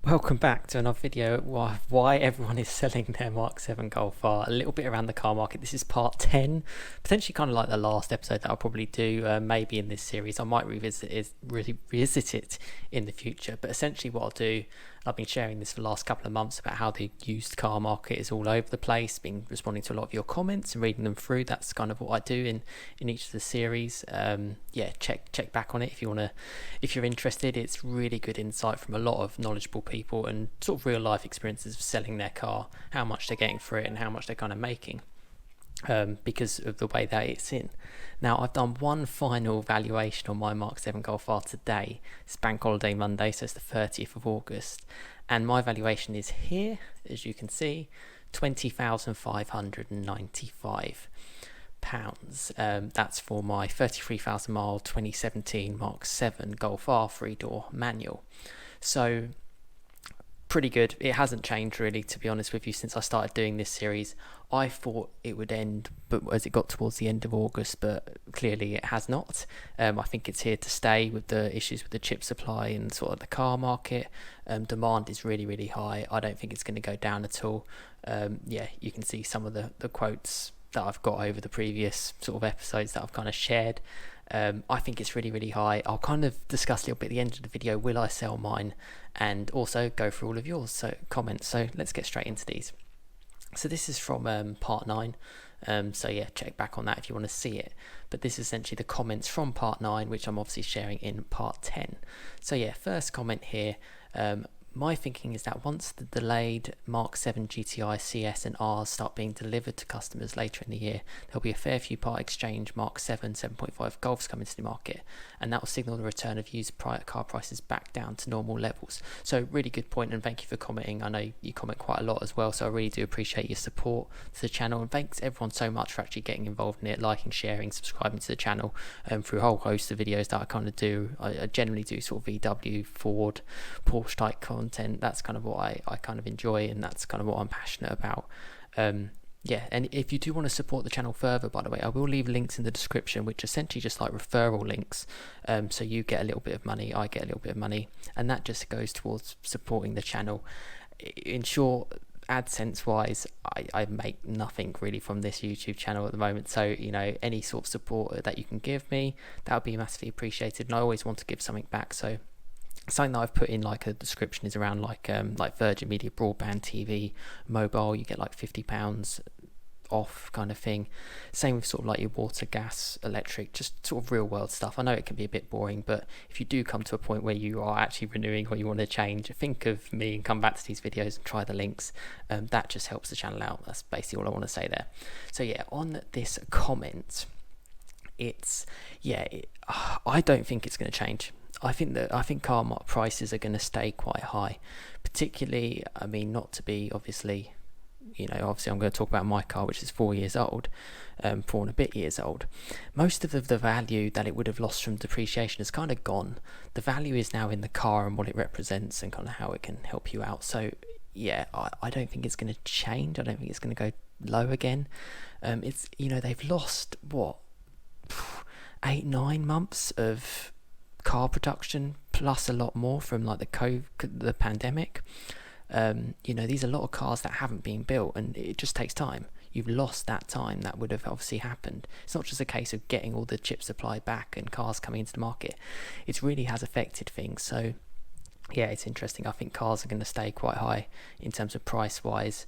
Welcome back to another video. Why everyone is selling their Mark 7 Golf R. A little bit around the car market. This is part 10, potentially kind of like the last episode that I'll probably do maybe in this series. I might revisit it in the future, but essentially what I'll do, I've been sharing this for the last couple of months about how the used car market is all over the place, been responding to a lot of your comments and reading them through. That's kind of what I do in each of the series. Yeah, check back on it if you're interested. It's really good insight from a lot of knowledgeable people and sort of real life experiences of selling their car, how much they're getting for it and how much they're kind of making. Because of the way that it's in. Now, I've done one final valuation on my Mark 7 Golf R today. It's Bank Holiday Monday, so it's the 30th of August. And my valuation is here, as you can see, £20,595. That's for my 33,000 mile 2017 Mark 7 Golf R 3-door manual. So, pretty good. It hasn't changed really, to be honest with you, since I started doing this series. I thought it would end, but as it got towards the end of August, but clearly it has not. I think it's here to stay with the issues with the chip supply and sort of the car market. Demand is really high. I don't think it's going to go down at all. Yeah, you can see some of the quotes that I've got over the previous sort of episodes that I've kind of shared. I think it's really high. I'll kind of discuss a little bit at the end of the video, will I sell mine, and also go through all of yours comments. So let's get straight into these. So this is from part 9. So yeah, check back on that if you want to see it. But this is essentially the comments from part 9, which I'm obviously sharing in part 10. So yeah, first comment here. My thinking is that once the delayed Mark 7 GTI CS and Rs start being delivered to customers later in the year, there'll be a fair few part exchange Mark 7 7.5 Golfs coming to the market, and that will signal the return of used car prices back down to normal levels. So really good point, and thank you for commenting. I know you comment quite a lot as well, so I really do appreciate your support to the channel, and thanks everyone so much for actually getting involved in it, liking, sharing, subscribing to the channel, through a whole host of videos that I kind of do. I generally do sort of VW, Ford, Porsche type content. That's kind of what I kind of enjoy, and that's kind of what I'm passionate about. Yeah, and if you do want to support the channel further, by the way, I will leave links in the description, which are essentially just like referral links. So you get a little bit of money, I get a little bit of money, and that just goes towards supporting the channel. In short, AdSense wise, I make nothing really from this YouTube channel at the moment, so you know, any sort of support that you can give me, that would be massively appreciated, and I always want to give something back. So something that I've put in like a description is around like Virgin Media broadband TV mobile, you get like £50 off kind of thing. Same with sort of like your water, gas, electric, just sort of real world stuff. I know it can be a bit boring, but if you do come to a point where you are actually renewing or you want to change, think of me and come back to these videos and try the links. That just helps the channel out. That's basically all I want to say there. So yeah, on this comment, I don't think it's going to change. I think car prices are going to stay quite high, particularly, I mean, not to be obviously, you know, obviously I'm going to talk about my car, which is 4 years old, 4 and a bit years old. Most of the value that it would have lost from depreciation is kind of gone. The value is now in the car and what it represents and kind of how it can help you out. So yeah, I don't think it's going to change. I don't think it's going to go low again. It's, you know, they've lost what, 8-9 months of car production plus a lot more from like the pandemic. You know, these are a lot of cars that haven't been built, and it just takes time. You've lost that time that would have obviously happened. It's not just a case of getting all the chip supply back and cars coming into the market. It really has affected things. So yeah, it's interesting. I think cars are going to stay quite high in terms of price wise.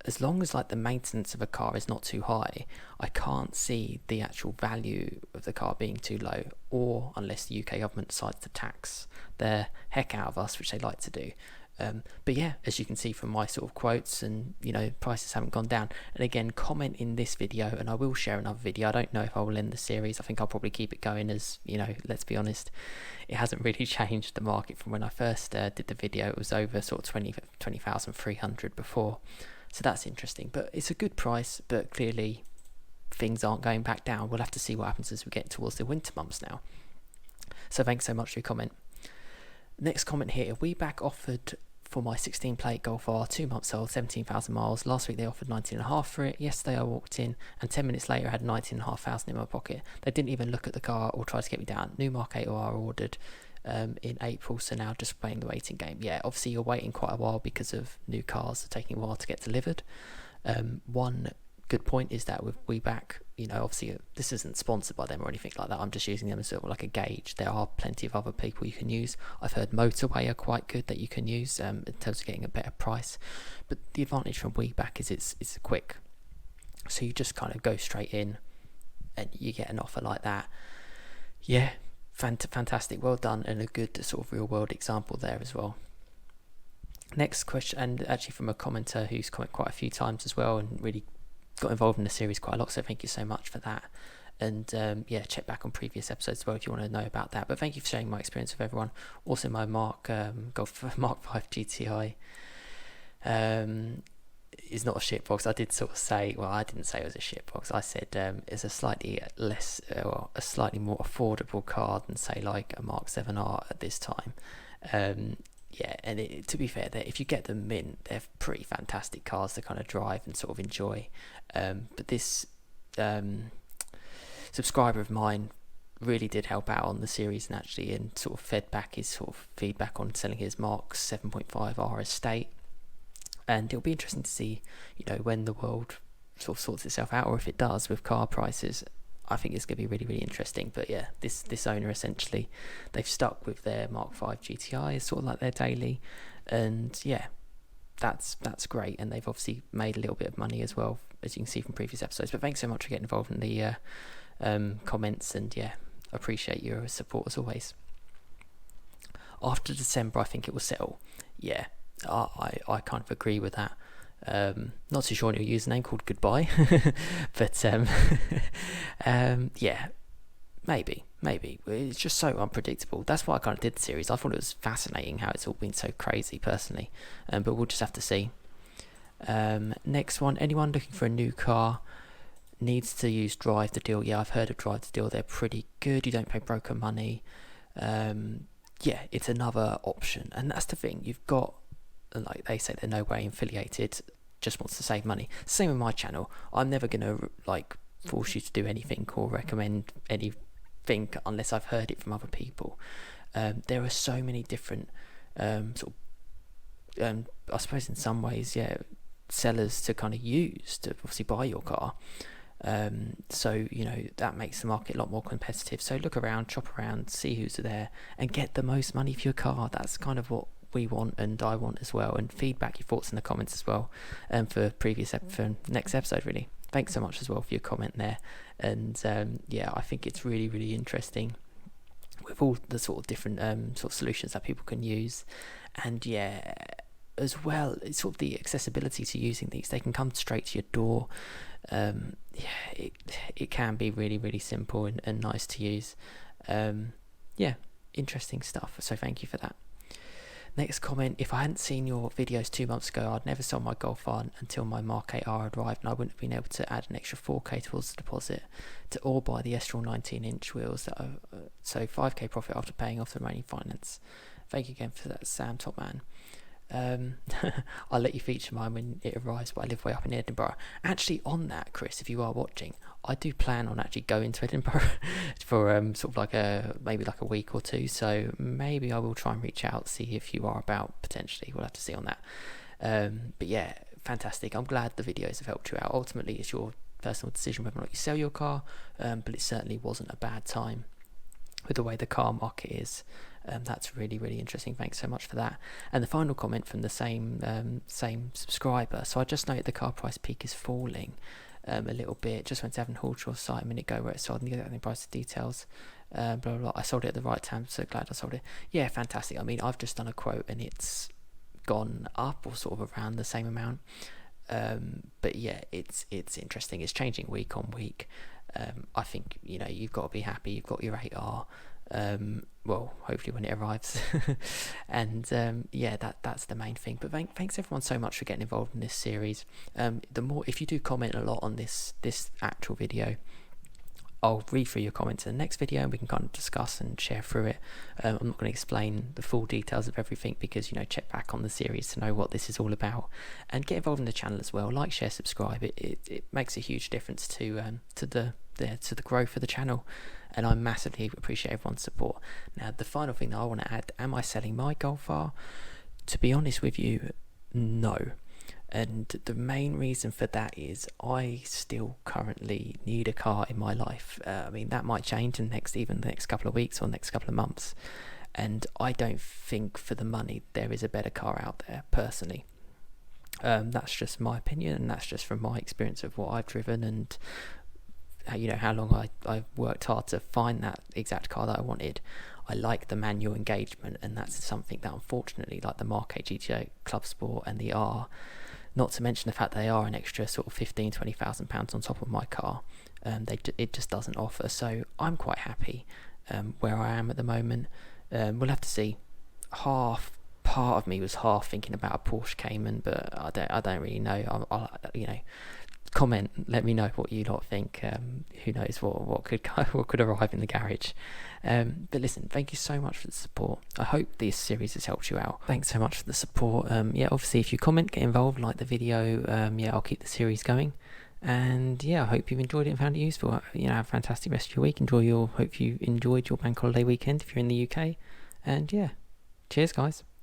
As long as like the maintenance of a car is not too high, I can't see the actual value of the car being too low, or unless the UK government decides to tax the heck out of us, which they like to do. But yeah, as you can see from my sort of quotes, and you know, prices haven't gone down. And again, comment in this video and I will share another video. I don't know if I will end the series. I think I'll probably keep it going, as you know, let's be honest, it hasn't really changed the market from when I first did the video. It was over sort of 20,300 before. So that's interesting, but it's a good price, but clearly things aren't going back down. We'll have to see what happens as we get towards the winter months now. So thanks so much for your comment. Next comment here, we back offered for my 16 plate Golf R, 2 months old, 17,000 miles. Last week they offered 19.5 for it. Yesterday I walked in and 10 minutes later I had 19,500 in my pocket. They didn't even look at the car or try to get me down. New Mark 8 R ordered in April, so now just playing the waiting game. Yeah, obviously you're waiting quite a while because of new cars are taking a while to get delivered. One good point is that with WeBack, obviously this isn't sponsored by them or anything like that, I'm just using them as sort of like a gauge. There are plenty of other people you can use. I've heard Motorway are quite good that you can use in terms of getting a better price, but the advantage from WeBack is it's quick, so you just kind of go straight in and you get an offer like that. Yeah, fantastic, well done, and a good sort of real world example there as well. Next question, and actually from a commenter who's commented quite a few times as well and really got involved in the series quite a lot, so thank you so much for that. And yeah, check back on previous episodes as well if you want to know about that. But thank you for sharing my experience with everyone. Also, my Mark 5 GTI is not a shitbox. I did sort of say, well, I didn't say it was a shitbox. I said it's a slightly less, or a slightly more affordable car than say like a Mark 7R at this time. Yeah, and to be fair, if you get them in, they're pretty fantastic cars to kind of drive and sort of enjoy. But this subscriber of mine really did help out on the series and sort of fed back his sort of feedback on selling his Mark 7.5R estate. And it'll be interesting to see, when the world sort of sorts itself out, or if it does with car prices. I think it's going to be really, really interesting. But yeah, this owner, essentially, they've stuck with their Mark 5 GTI as sort of like their daily, and yeah, that's great. And they've obviously made a little bit of money as well, as you can see from previous episodes. But thanks so much for getting involved in the comments, and yeah, appreciate your support as always. After December, I think it will settle. Yeah, I kind of agree with that. Not too sure on your username, called Goodbye, but yeah, maybe it's just so unpredictable. That's why I kind of did the series. I thought it was fascinating how it's all been so crazy personally, but we'll just have to see. Next one, anyone looking for a new car needs to use Drive the Deal. Yeah, I've heard of Drive the Deal. They're pretty good. You don't pay broker money. Yeah, it's another option, and that's the thing. You've got, like they say, they're no way affiliated, just wants to save money. Same with my channel. I'm never gonna like force you to do anything or recommend anything unless I've heard it from other people. There are so many different sort of I suppose in some ways, yeah, sellers to kind of use to obviously buy your car. So that makes the market a lot more competitive. So look around, shop around, see who's there, and get the most money for your car. That's kind of what we want, and I want as well. And feedback your thoughts in the comments as well, for next episode really. Thanks so much as well for your comment there. And yeah, I think it's really, really interesting with all the sort of different sort of solutions that people can use. And yeah, as well, it's sort of the accessibility to using these. They can come straight to your door. Yeah, it can be really, really simple and nice to use. Yeah, interesting stuff. So thank you for that. Next comment, if I hadn't seen your videos 2 months ago, I'd never sold my Golf R until my Mark 8R arrived, and I wouldn't have been able to add an extra 4k towards the deposit or buy the Estoril 19-inch wheels. So 5k profit after paying off the remaining finance. Thank you again for that, Sam, top man. I'll let you feature mine when it arrives, but I live way up in Edinburgh. Actually, on that, Chris, if you are watching, I do plan on actually going to Edinburgh for sort of like maybe like a week or two, so maybe I will try and reach out, see if you are about potentially. We'll have to see on that. But yeah, fantastic. I'm glad the videos have helped you out. Ultimately, it's your personal decision whether or not you sell your car, but it certainly wasn't a bad time with the way the car market is. That's really, really interesting. Thanks so much for that. And the final comment from the same subscriber. So I just noted the car price peak is falling a little bit. Just went to Avon Hallshaw site a minute ago where it sold, and you get the price details. Blah, blah, blah. I sold it at the right time, so glad I sold it. Yeah, fantastic. I mean, I've just done a quote and it's gone up or sort of around the same amount. But yeah, it's interesting. It's changing week on week. I think you've got to be happy. You've got your 8R. Well, hopefully when it arrives. And yeah, that's the main thing. But thanks everyone so much for getting involved in this series. If you do comment a lot on this actual video, I'll read through your comments in the next video and we can kind of discuss and share through it. I'm not going to explain the full details of everything because, check back on the series to know what this is all about, and get involved in the channel as well. Like, share, subscribe. It makes a huge difference to the to the growth of the channel, and I massively appreciate everyone's support. Now, the final thing that I want to add: am I selling my Golf R? To be honest with you, no. And the main reason for that is I still currently need a car in my life. I mean, that might change in the next couple of weeks or next couple of months. And I don't think for the money there is a better car out there, personally. That's just my opinion, and that's just from my experience of what I've driven, and how long I worked hard to find that exact car that I wanted. I like the manual engagement, and that's something that, unfortunately, like the Mark 8 GTO Club Sport and the R, not to mention the fact they are an extra sort of £15,000-20,000 on top of my car, it just doesn't offer. So I'm quite happy where I am at the moment. We'll have to see. Part of me was half thinking about a Porsche Cayman, but I don't really know. I'll comment, let me know what you lot think. Who knows what could arrive in the garage. But listen, thank you so much for the support. I hope this series has helped you out. Thanks so much for the support. Obviously, if you comment, get involved, like the video, I'll keep the series going. And I hope you've enjoyed it and found it useful. Have a fantastic rest of your week. Hope you enjoyed your bank holiday weekend if you're in the UK. And cheers guys.